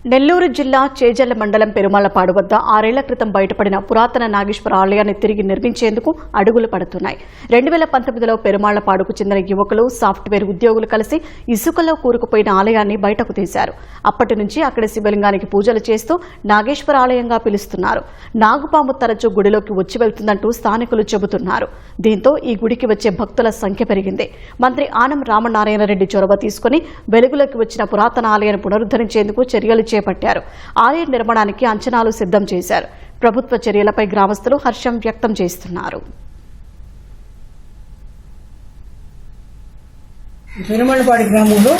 నెల్లూరు జిల్లా చేజర్ల మండలం పెరుమాళ్లపాడు వద్ద 6 ఏళ్ల క్రితం బయటపడిన పురాతన నాగేశ్వర ఆలయాన్ని తిరిగి నిర్మించేందుకు అడుగులు పడుతున్నాయి. 2019లో పెరుమాళ్లపాడుకు చెందిన యువకులు, సాఫ్ట్వేర్ ఉద్యోగులు కలిసి ఇసుకలో కూరుకుపోయిన ఆలయాన్ని బయటకు తీశారు. అప్పటి నుంచి అక్కడి శివలింగానికి పూజలు చేస్తూ నాగేశ్వర ఆలయంగా పిలుస్తున్నారు. నాగుపాము తరచూ గుడిలోకి వచ్చి వెళ్తుందంటూ స్థానికులు చెబుతున్నారు. దీంతో ఈ గుడికి వచ్చే భక్తుల సంఖ్య పెరిగింది. మంత్రి ఆనం రామనారాయణ రెడ్డి చొరవ తీసుకుని వెలుగులోకి వచ్చిన పురాతన ఆలయాన్ని పునరుద్ధరించేందుకు చర్యలు చేపట్టారు. ఆలయ నిర్మాణానికి అంచనాలు సిద్ధం చేశారు. ప్రభుత్వ చర్యలపై గ్రామస్తులు హర్షం వ్యక్తం చేస్తున్నారు. పెరుమాళ్లపాడు గ్రామంలో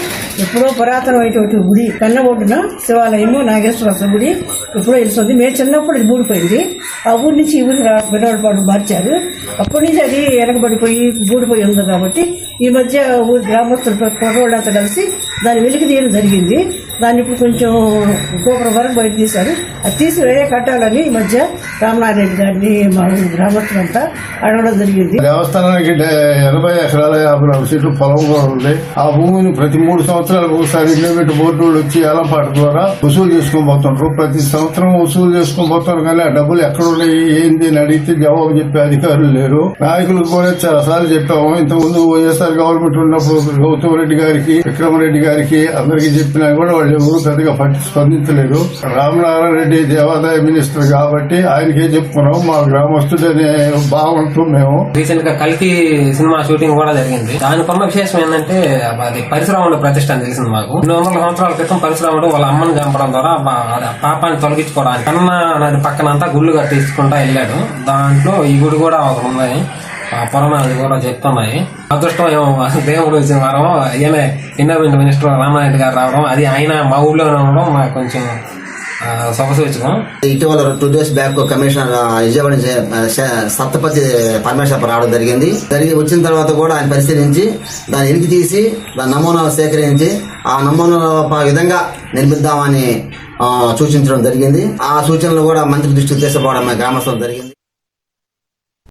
ఎప్పుడో పురాతనమైనటువంటి గుడి కన్నబొడ్డున శివాలయము నాగేశ్వర గుడి ఎప్పుడో వెళ్తుంది. మేము చిన్నప్పుడు ఇది బూడిపోయింది. ఆ ఊరి నుంచి ఈ ఊరి పెరుమాళ్లపాడు మార్చారు. అప్పటి నుంచి అది వెనకబడిపోయి బూడిపోయి ఉంది. కాబట్టి ఈ మధ్య ఊరి గ్రామస్తులు కుర్రోళ్ళంతా కలిసి దాన్ని వెలికి తీయడం జరిగింది. దాన్ని ఇప్పుడు కొంచెం గోపురం వరకు బయట తీశారు. అది తీసి వేరే కట్టాలని ఈ మధ్య రామనారాయణ రెడ్డి గారిని మా గ్రామస్తులంతా అడగడం జరిగింది. దేవస్థానానికి 80 ఎకరాల 54 సెంట్లు పొలం కూడా ఉంది. ఆ భూమిని ప్రతి 3 సంవత్సరాలకు ఒకసారి ఇండిపెండెంట్ బోర్డు వచ్చి ఏలంపాట ద్వారా వసూలు చేసుకుని పోతుంటారు. ప్రతి సంవత్సరం వసూలు చేసుకుని పోతారు. కానీ ఆ డబ్బులు ఎక్కడున్నాయి ఏంది అని అడిగితే జవాబు చెప్పే అధికారులు లేరు. నాయకులకు కూడా చాలా సార్లు చెప్పాము. ఇంతకుముందు వైఎస్ఆర్ గవర్నమెంట్ ఉన్నప్పుడు గౌతమ్ రెడ్డి గారికి, విక్రమరెడ్డి గారికి అందరికీ చెప్పినా కూడా వాళ్ళు ఎవరు పెద్దగా స్పందించలేరు. రామనారాయణ రెడ్డి దేవాదాయ మినిస్టర్ కాబట్టి ఆయనకే చెప్పుకున్నాం. మా గ్రామస్తుడనే భావంతో మేము రీసెంట్ గా కల్కి సినిమా షూటింగ్ కూడా జరిగింది. దానికున్న విశేషం ఏంటంటే అది పరశురాముడు ప్రతిష్ట అని తెలిసింది మాకు. 200 సంవత్సరాల క్రితం పరశురాముడు వాళ్ళ అమ్మని చంపడం ద్వారా పాపాన్ని తొలగించుకోవడానికి కన్నా నది పక్కనంతా గుళ్ళు కట్టించుకుంటా వెళ్ళాడు. దాంట్లో ఈ గుడి కూడా ఒకటి ఉన్నాయి. పురాణాలు కూడా చెప్తున్నాయి. అదృష్టం ఏమో దేవుడు వచ్చిన వారం ఈయన ఎండోమెంట్ మినిస్టర్ రామారెడ్డి గారు రావడం, అది ఆయన మా ఊళ్ళోనే ఉండడం మాకు కొంచెం శుభసూచకం. ఇటీవల 2 days back commissioner Vijayawada Saptapadi పరమేశ్వర రావడం జరిగింది. వచ్చిన తర్వాత కూడా ఆయన పరిశీలించి దాన్ని ఎనికి తీసి దాని నమూనాలు సేకరించి ఆ నమూనాల విధంగా నిర్మిద్దామని సూచించడం జరిగింది. ఆ సూచనలు కూడా మంత్రి దృష్టికి తీసుకుపోవడం గ్రామస్తులు జరిగింది.